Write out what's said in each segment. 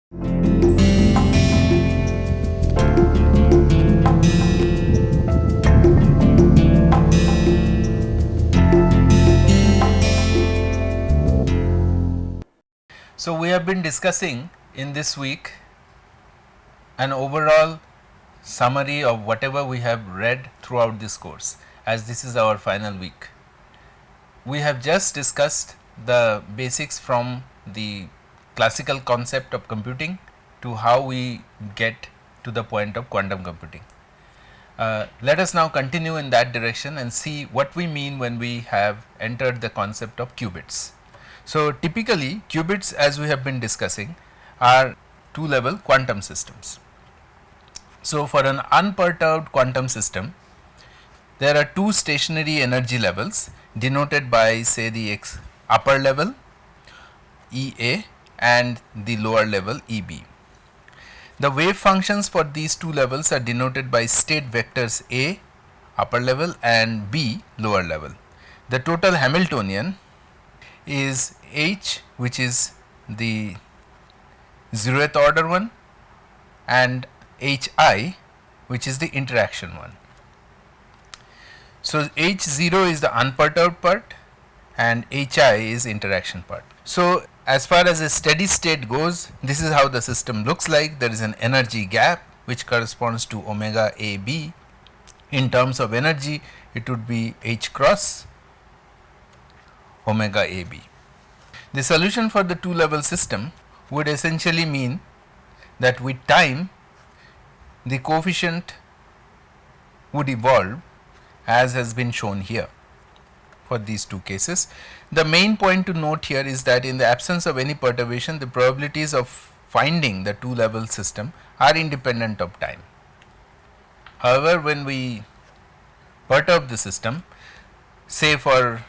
So, we have been discussing in this week an overall summary of whatever we have read throughout this course, as this is our final week. We have just discussed the basics from the classical concept of computing to how we get to the point of quantum computing. Let us now continue in that direction and see what we mean when we have entered the concept of qubits. So, typically qubits, as we have been discussing, are two level quantum systems. So, for an unperturbed quantum system, there are two stationary energy levels denoted by, say, the upper level EA and the lower level EB. The wave functions for these two levels are denoted by state vectors A upper level and B lower level. The total Hamiltonian is H, which is the 0th order one, and Hi, which is the interaction one. So, H0 is the unperturbed part and Hi is interaction part. So, as far as a steady state goes, this is how the system looks like. There is an energy gap which corresponds to omega AB. In terms of energy, it would be H cross omega AB. The solution for the two level system would essentially mean that with time the coefficient would evolve as has been shown here for these two cases. The main point to note here is that in the absence of any perturbation, the probabilities of finding the two level system are independent of time. However, when we perturb the system, say for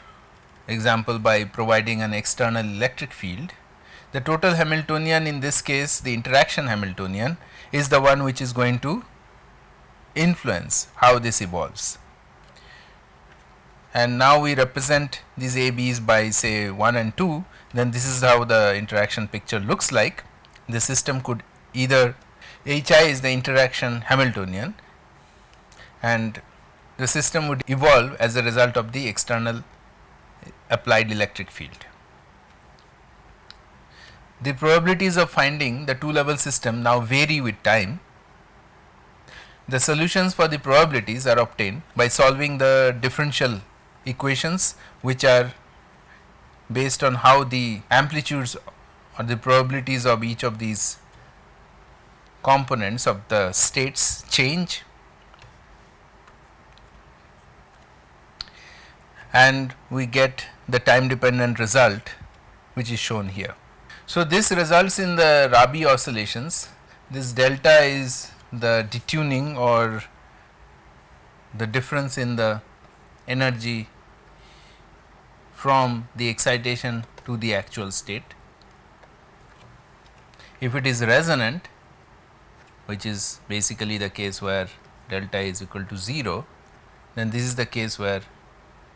example by providing an external electric field, the total Hamiltonian, in this case the interaction Hamiltonian, is the one which is going to influence how this evolves. And now we represent these ABs by, say, 1 and 2, then this is how the interaction picture looks like. The system could either, Hi is the interaction Hamiltonian, and the system would evolve as a result of the external applied electric field. The probabilities of finding the two level system now vary with time. The solutions for the probabilities are obtained by solving the differential equations, which are based on how the amplitudes or the probabilities of each of these components of the states change, and we get the time dependent result which is shown here. So, this results in the Rabi oscillations. This delta is the detuning or the difference in the energy from the excitation to the actual state. If it is resonant, which is basically the case where delta is equal to 0, then this is the case where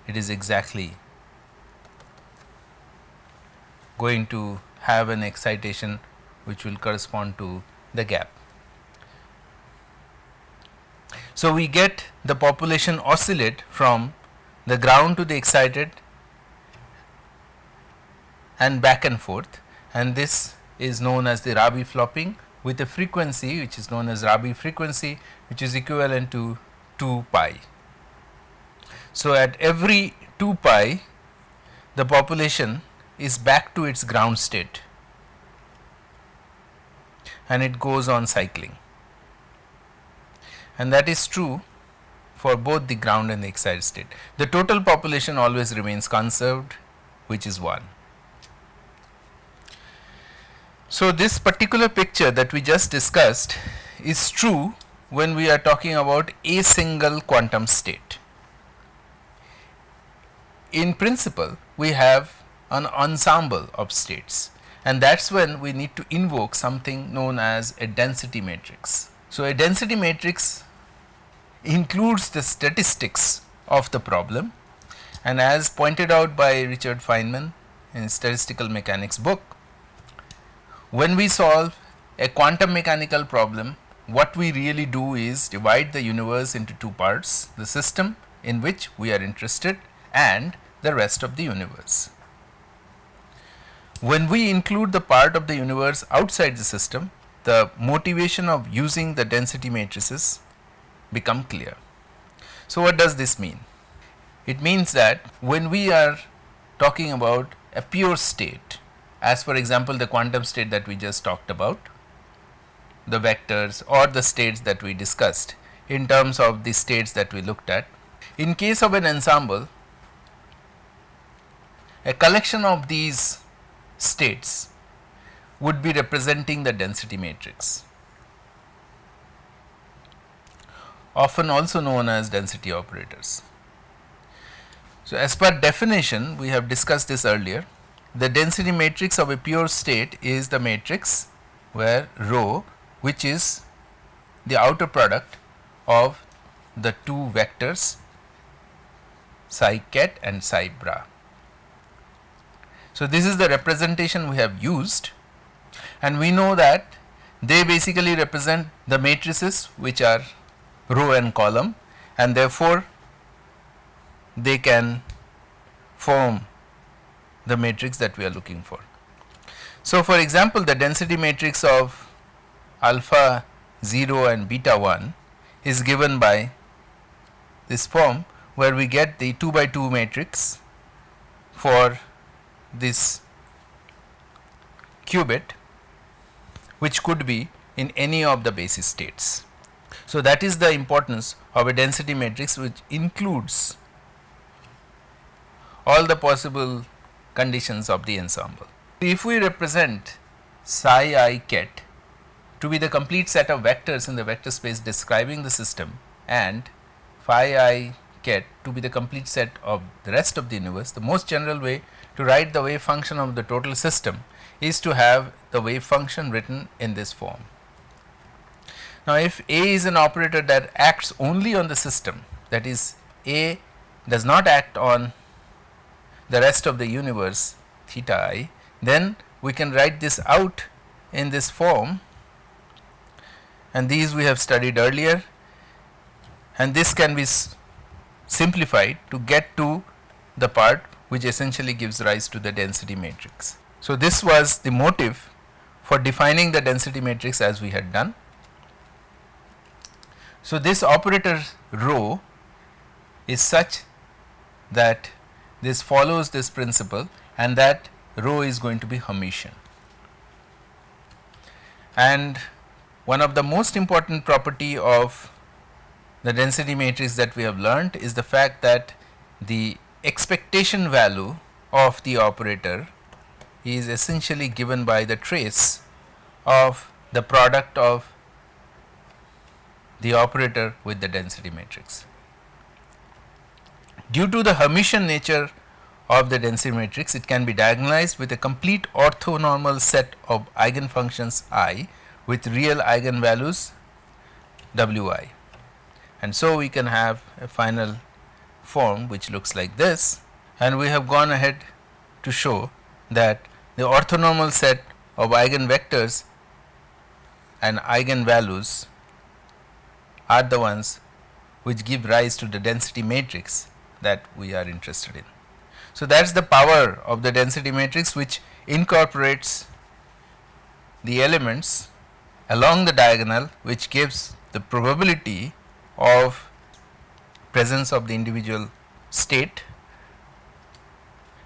it is exactly going to have an excitation which will correspond to the gap. So, we get the population oscillate from the ground to the excited and back and forth, and this is known as the Rabi flopping with a frequency which is known as Rabi frequency, which is equivalent to 2 pi. So, at every 2 pi the population is back to its ground state and it goes on cycling, and that is true for both the ground and the excited state. The total population always remains conserved, which is 1. So, this particular picture that we just discussed is true when we are talking about a single quantum state. In principle, we have an ensemble of states, and that is when we need to invoke something known as a density matrix. So, a density matrix includes the statistics of the problem, and as pointed out by Richard Feynman in his statistical mechanics book, when we solve a quantum mechanical problem, what we really do is divide the universe into two parts, the system in which we are interested and the rest of the universe. When we include the part of the universe outside the system, the motivation of using the density matrices become clear. So what does this mean? It means that when we are talking about a pure state, as for example the quantum state that we just talked about, the vectors or the states that we discussed in terms of the states that we looked at, in case of an ensemble, a collection of these states would be representing the density matrix, often also known as density operators. So, as per definition, we have discussed this earlier, the density matrix of a pure state is the matrix where rho, which is the outer product of the two vectors psi ket and psi bra. So, this is the representation we have used, and we know that they basically represent the matrices which are row and column, and therefore they can form the matrix that we are looking for. So, for example, the density matrix of alpha 0 and beta 1 is given by this form, where we get the 2 by 2 matrix for this qubit, which could be in any of the basis states. So, that is the importance of a density matrix which includes all the possible conditions of the ensemble. If we represent psi I ket to be the complete set of vectors in the vector space describing the system, and phi I ket to be the complete set of the rest of the universe, the most general way to write the wave function of the total system is to have the wave function written in this form. Now, if A is an operator that acts only on the system, that is, A does not act on the rest of the universe theta I, then we can write this out in this form, and these we have studied earlier, and this can be simplified to get to the part which essentially gives rise to the density matrix. So, this was the motive for defining the density matrix as we had done. So, this operator rho is such that this follows this principle, and that rho is going to be Hermitian. And one of the most important property of the density matrix that we have learnt is the fact that the expectation value of the operator is essentially given by the trace of the product of the operator with the density matrix. Due to the Hermitian nature of the density matrix, it can be diagonalized with a complete orthonormal set of eigenfunctions I with real eigenvalues Wi, and so we can have a final form which looks like this, and we have gone ahead to show that the orthonormal set of eigenvectors and eigenvalues are the ones which give rise to the density matrix that we are interested in. So, that is the power of the density matrix, which incorporates the elements along the diagonal, which gives the probability of presence of the individual state,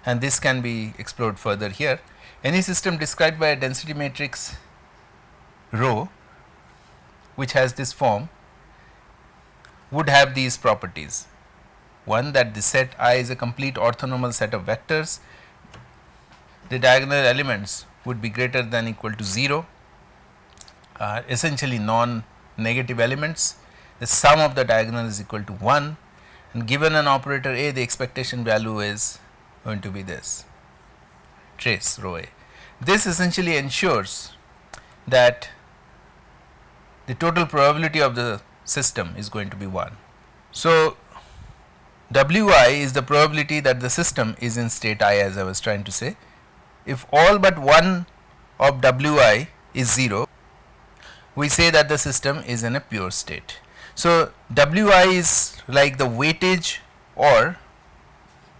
and this can be explored further here. Any system described by a density matrix rho which has this form would have these properties. One, that the set I is a complete orthonormal set of vectors, the diagonal elements would be greater than equal to 0, essentially non-negative elements, the sum of the diagonal is equal to 1, and given an operator A, the expectation value is going to be this trace rho A. This essentially ensures that the total probability of the system is going to be 1. So, Wi is the probability that the system is in state I, as I was trying to say. If all but one of Wi is 0, we say that the system is in a pure state. So, Wi is like the weightage or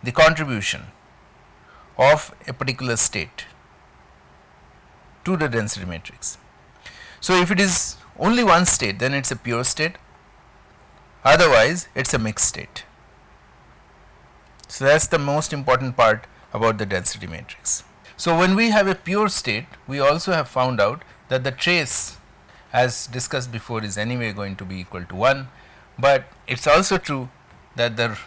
the contribution of a particular state to the density matrix. So, if it is only one state, then it is a pure state, otherwise it is a mixed state. So, that is the most important part about the density matrix. So, when we have a pure state, we also have found out that the trace, as discussed before, is anyway going to be equal to 1, but it is also true that the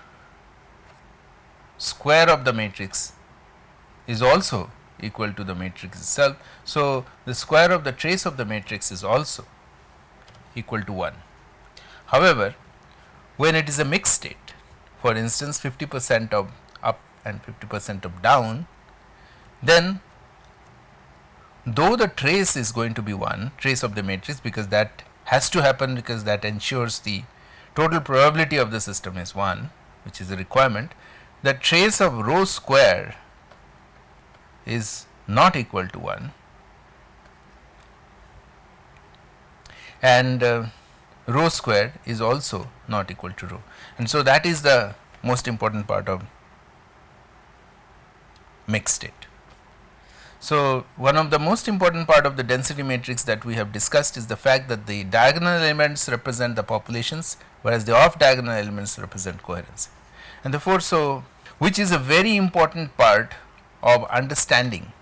square of the matrix is also equal to the matrix itself. So, the square of the trace of the matrix is also equal to 1. However, when it is a mixed state, for instance 50% of up and 50% of down, then though the trace is going to be 1, trace of the matrix, because that has to happen, because that ensures the total probability of the system is 1, which is a requirement, the trace of rho square is not equal to 1, and rho square is also not equal to rho, and so that is the most important part of mixed state. So, one of the most important part of the density matrix that we have discussed is the fact that the diagonal elements represent the populations, whereas the off diagonal elements represent coherence, and therefore, so which is a very important part of understanding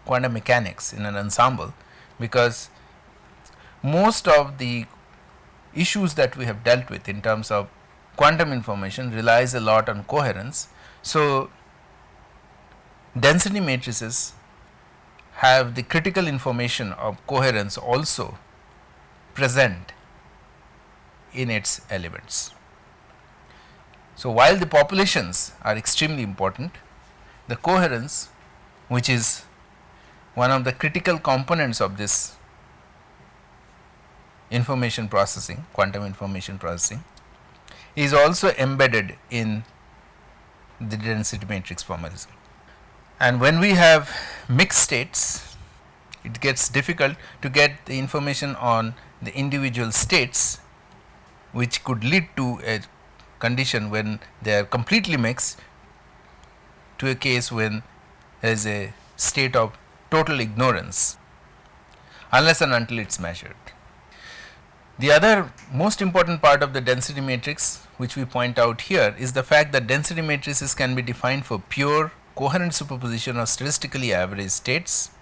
quantum mechanics in an ensemble, because most of the issues that we have dealt with in terms of quantum information relies a lot on coherence. So, density matrices have the critical information of coherence also present in its elements. So, while the populations are extremely important, the coherence, which is one of the critical components of this information processing, quantum information processing, is also embedded in the density matrix formalism. And when we have mixed states, it gets difficult to get the information on the individual states, which could lead to a condition when they are completely mixed, to a case when there is a state of total ignorance, unless and until it is measured. The other most important part of the density matrix, which we point out here, is the fact that density matrices can be defined for pure coherent superposition of statistically average states.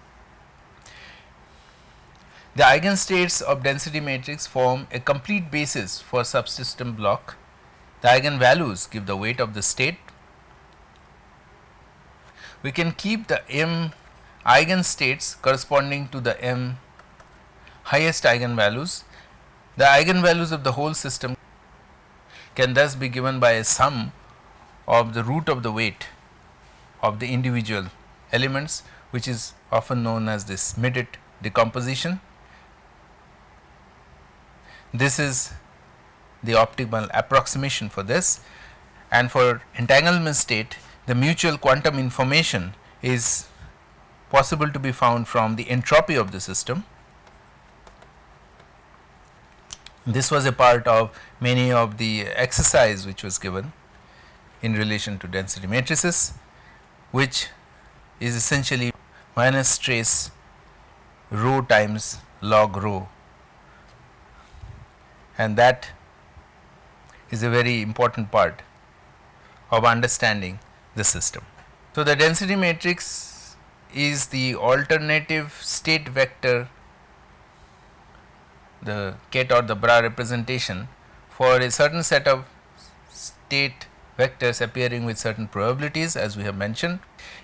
The eigenstates of density matrix form a complete basis for subsystem block. The eigenvalues give the weight of the state. We can keep the m eigenstates corresponding to the m highest eigenvalues. The eigenvalues of the whole system can thus be given by a sum of the root of the weight of the individual elements, which is often known as the Schmidt decomposition. This is the optimal approximation for this, and for entanglement state, the mutual quantum information is possible to be found from the entropy of the system. This was a part of many of the exercise which was given in relation to density matrices, which is essentially minus trace rho times log rho, and that is a very important part of understanding the system. So, the density matrix is the alternative state vector, the Ket or the Bra representation for a certain set of state vectors appearing with certain probabilities, as we have mentioned,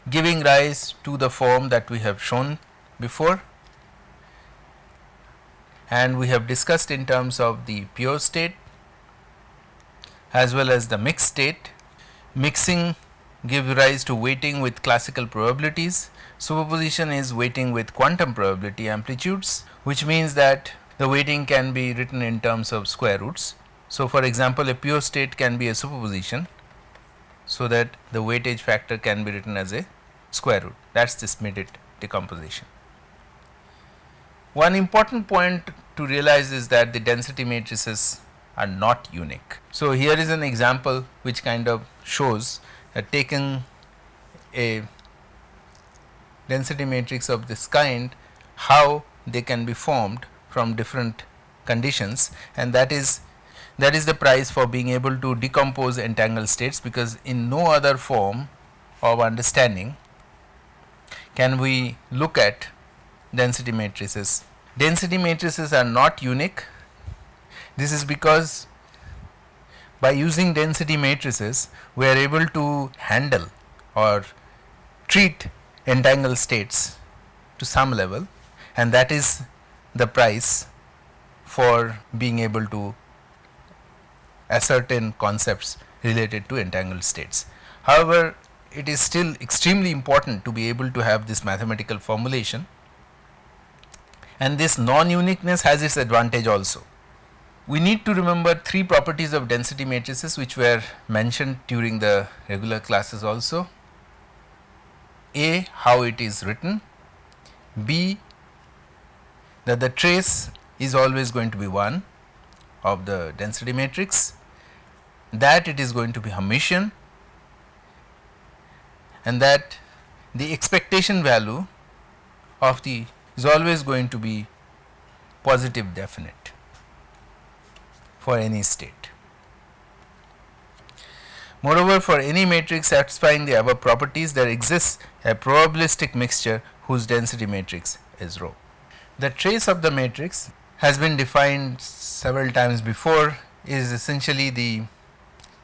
giving rise to the form that we have shown before, and we have discussed in terms of the pure state as well as the mixed state. Mixing gives rise to weighting with classical probabilities. Superposition is weighting with quantum probability amplitudes, which means that the weighting can be written in terms of square roots. So, for example, a pure state can be a superposition, so that the weightage factor can be written as a square root. That is the Schmidt decomposition. One important point to realize is that the density matrices are not unique. So, here is an example which kind of shows that taking a density matrix of this kind, how they can be formed from different conditions, and that is the price for being able to decompose entangled states, because in no other form of understanding can we look at density matrices. Density matrices are not unique. This is because by using density matrices we are able to handle or treat entangled states to some level, and that is the price for being able to ascertain concepts related to entangled states. However, it is still extremely important to be able to have this mathematical formulation, and this non-uniqueness has its advantage also. We need to remember three properties of density matrices which were mentioned during the regular classes also. A, how it is written. B, that the trace is always going to be 1 of the density matrix, that it is going to be Hermitian, and that the expectation value of the is always going to be positive definite for any state. Moreover, for any matrix satisfying the above properties, there exists a probabilistic mixture whose density matrix is rho. The trace of the matrix has been defined several times before, is essentially the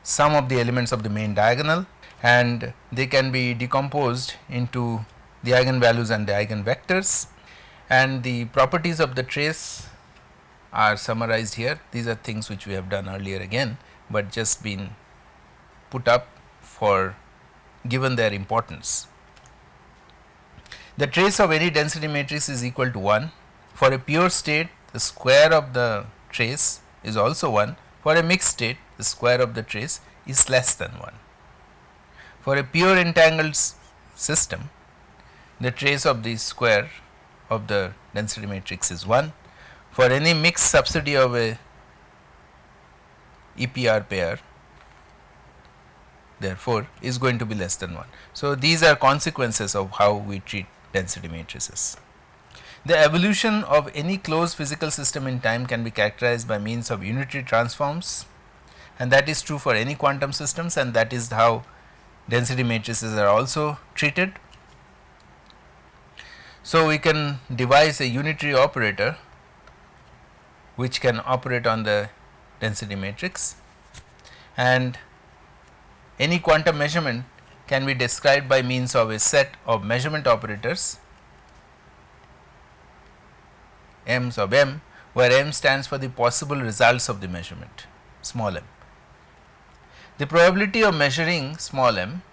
sum of the elements of the main diagonal, and they can be decomposed into the eigenvalues and the eigenvectors, and the properties of the trace are summarized here. These are things which we have done earlier again, but just been put up for given their importance. The trace of any density matrix is equal to 1. For a pure state, the square of the trace is also 1. For a mixed state, the square of the trace is less than 1. For a pure entangled system, the trace of the square of the density matrix is 1. For any mixed subsidy of a EPR pair, therefore, is going to be less than 1. So, these are consequences of how we treat density matrices. The evolution of any closed physical system in time can be characterized by means of unitary transforms, and that is true for any quantum systems, and that is how density matrices are also treated. So, we can devise a unitary operator which can operate on the density matrix, and any quantum measurement can be described by means of a set of measurement operators m sub m, where m stands for the possible results of the measurement, small m. The probability of measuring small m,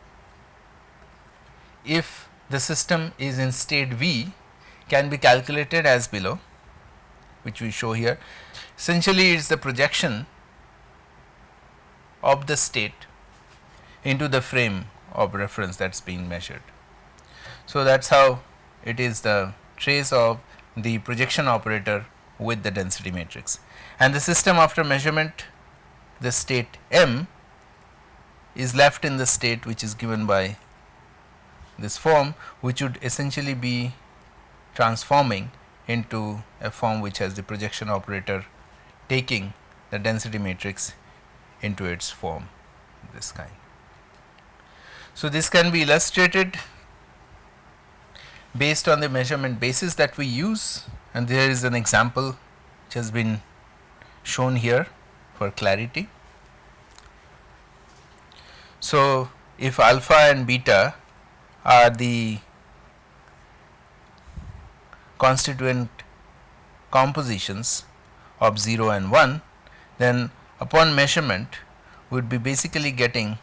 if the system is in state V, can be calculated as below, which we show here. Essentially, it is the projection of the state into the frame of reference that is being measured. So, that is how it is the trace of the projection operator with the density matrix, and the system after measurement, the state M is left in the state which is given by this form, which would essentially be transforming into a form which has the projection operator taking the density matrix into its form of this kind. So, this can be illustrated based on the measurement basis that we use, and there is an example which has been shown here for clarity. So, if alpha and beta are the constituent compositions of 0 and 1, then upon measurement we would be basically getting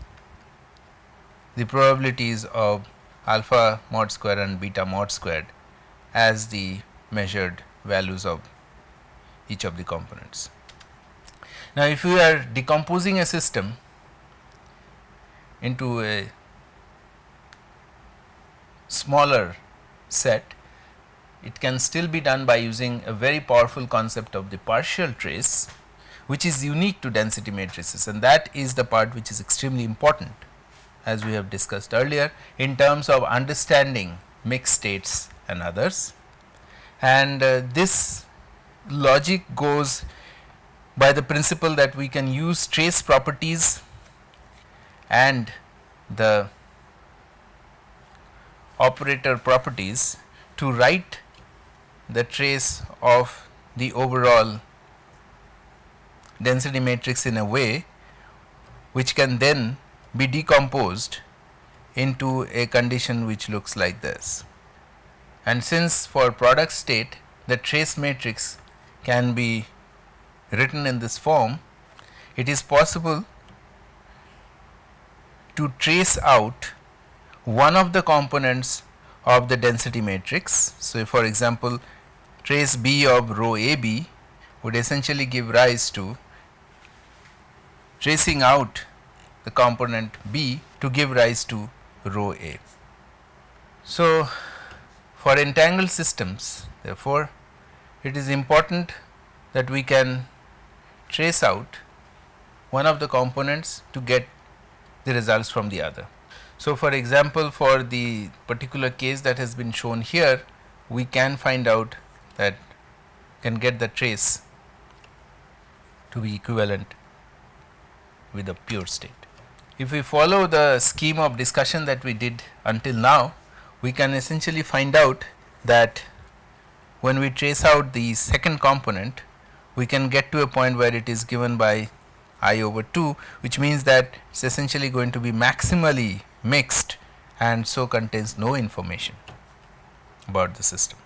the probabilities of alpha mod square and beta mod squared as the measured values of each of the components. Now, if we are decomposing a system into a smaller set, it can still be done by using a very powerful concept of the partial trace, which is unique to density matrices, and that is the part which is extremely important, as we have discussed earlier, in terms of understanding mixed states and others. And this logic goes by the principle that we can use trace properties and the operator properties to write the trace of the overall density matrix in a way which can then be decomposed into a condition which looks like this. And since for product state the trace matrix can be written in this form, it is possible to trace out one of the components of the density matrix. So, for example, trace B of row AB would essentially give rise to tracing out the component B to give rise to row A. So, for entangled systems, therefore, it is important that we can trace out one of the components to get the results from the other. So, for example, for the particular case that has been shown here, we can find out that can get the trace to be equivalent with a pure state. If we follow the scheme of discussion that we did until now, we can essentially find out that when we trace out the second component, we can get to a point where it is given by I over 2, which means that it is essentially going to be maximally mixed and so contains no information about the system.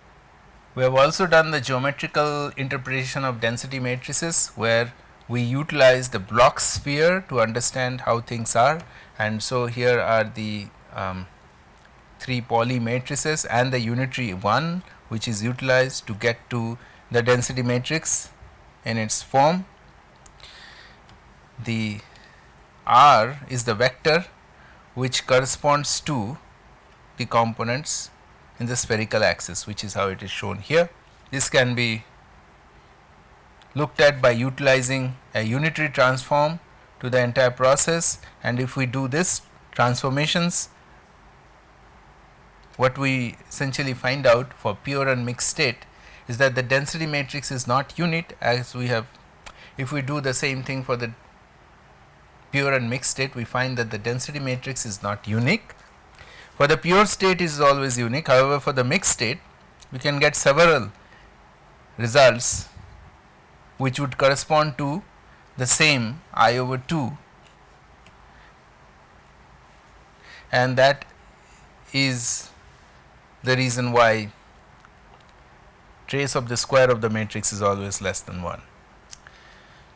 We have also done the geometrical interpretation of density matrices, where we utilize the block sphere to understand how things are, and so here are the 3 poly matrices and the unitary one, which is utilized to get to the density matrix in its form. The R is the vector which corresponds to the components in the spherical axis, which is how it is shown here. This can be looked at by utilizing a unitary transform to the entire process, and if we do this transformations, what we essentially find out for pure and mixed state is that the density matrix is not unit, as we have. If we do the same thing for the pure and mixed state, we find that the density matrix is not unique. For the pure state, it is always unique. However, for the mixed state, we can get several results which would correspond to the same I over 2, and that is the reason why trace of the square of the matrix is always less than 1.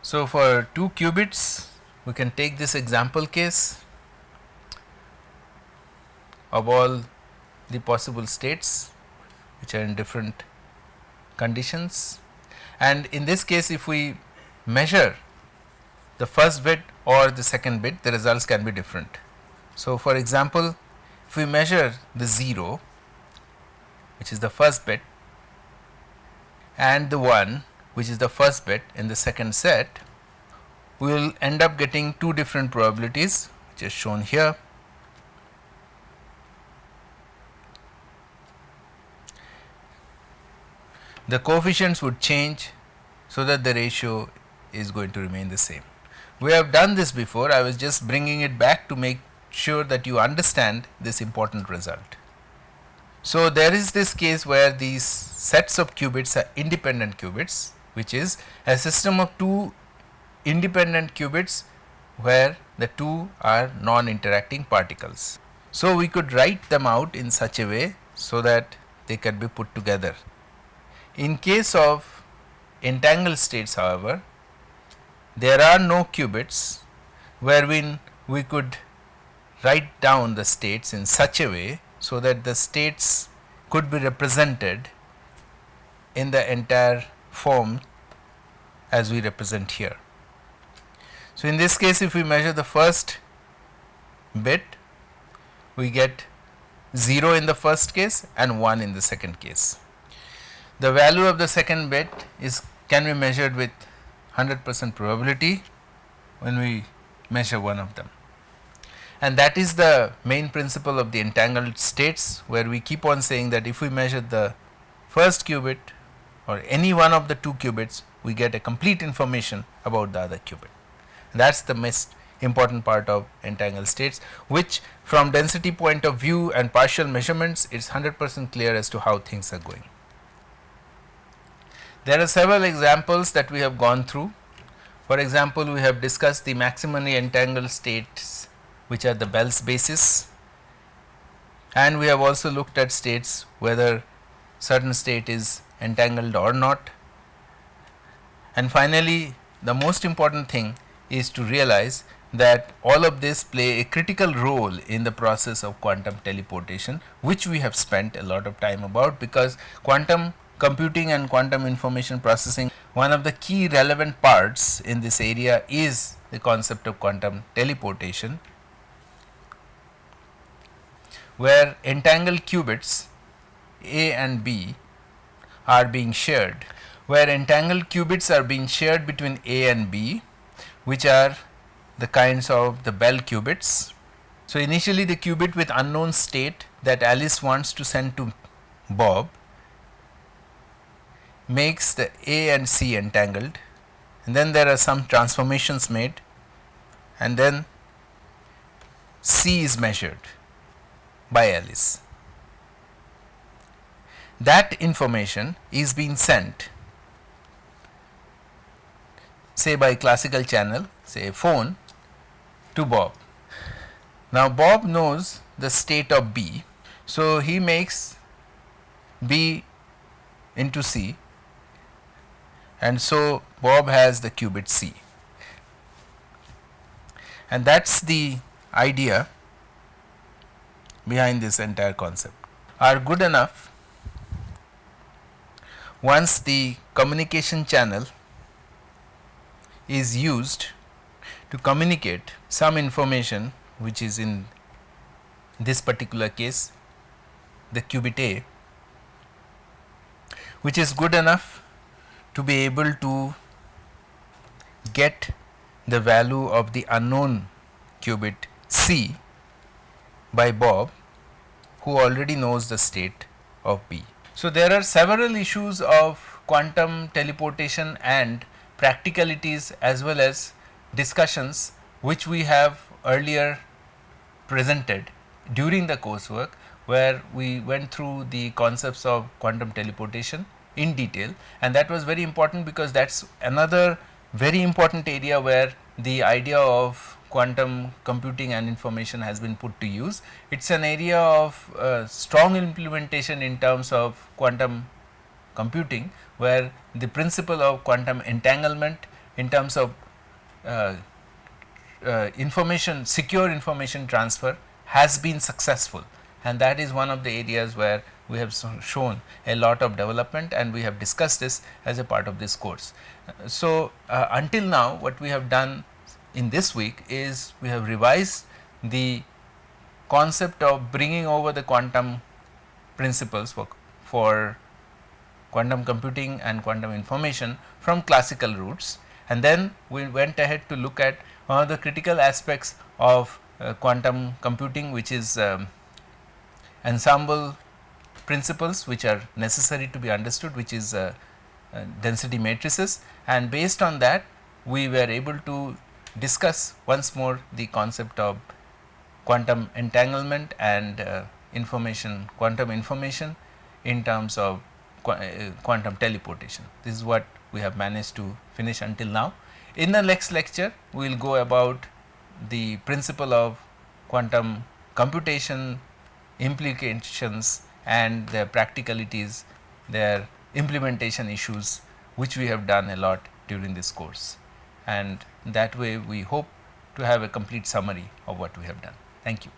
So, for 2 qubits, we can take this example case of all the possible states which are in different conditions, and in this case, if we measure the first bit or the second bit, the results can be different. So, for example, if we measure the 0, which is the first bit, and the 1, which is the first bit in the second set, we will end up getting 2 different probabilities, which is shown here. The coefficients would change so that the ratio is going to remain the same. We have done this before. I was just bringing it back to make sure that you understand this important result. So, there is this case where these sets of qubits are independent qubits, which is a system of 2 independent qubits where the 2 are non-interacting particles. So, we could write them out in such a way so that they can be put together. In case of entangled states, however, there are no qubits wherein we could write down the states in such a way so that the states could be represented in the entire form as we represent here. So, in this case, if we measure the first bit, we get 0 in the first case and 1 in the second case. The value of the second bit is can be measured with 100% probability when we measure one of them. And that is the main principle of the entangled states, where we keep on saying that if we measure the first qubit or any one of the two qubits, we get a complete information about the other qubit. That is the most important part of entangled states, which from density point of view and partial measurements, it is 100% clear as to how things are going. There are several examples that we have gone through. For example, we have discussed the maximally entangled states, which are the Bell's basis, and we have also looked at states whether certain state is entangled or not. And finally, the most important thing is to realize that all of this play a critical role in the process of quantum teleportation, which we have spent a lot of time about, because quantum computing and quantum information processing, one of the key relevant parts in this area is the concept of quantum teleportation, where entangled qubits A and B are being shared, where entangled qubits are being shared between A and B, which are the kinds of the Bell qubits. So, initially the qubit with unknown state that Alice wants to send to Bob makes the A and C entangled, and then there are some transformations made, and then C is measured by Alice. That information is being sent, say by classical channel, say a phone, to Bob. Now Bob knows the state of B, so he makes B into C, and so Bob has the qubit C, and that is the idea behind this entire concept. Are good enough once the communication channel is used to communicate some information, which is in this particular case the qubit A, which is good enough to be able to get the value of the unknown qubit C by Bob, who already knows the state of B. So, there are several issues of quantum teleportation and practicalities as well as discussions which we have earlier presented during the coursework, where we went through the concepts of quantum teleportation in detail, and that was very important because that is another very important area where the idea of quantum computing and information has been put to use. It is an area of strong implementation in terms of quantum computing, where the principle of quantum entanglement in terms of information, secure information transfer has been successful, and that is one of the areas where we have shown a lot of development, and we have discussed this as a part of this course. So, until now what we have done in this week is we have revised the concept of bringing over the quantum principles for quantum computing and quantum information from classical roots, and then we went ahead to look at one of the critical aspects of quantum computing, which is ensemble principles which are necessary to be understood, which is density matrices, and based on that we were able to discuss once more the concept of quantum entanglement and quantum information in terms of quantum teleportation. This is what we have managed to finish until now. In the next lecture, we will go about the principle of quantum computation, implications and their practicalities, their implementation issues, which we have done a lot during this course, and that way we hope to have a complete summary of what we have done. Thank you.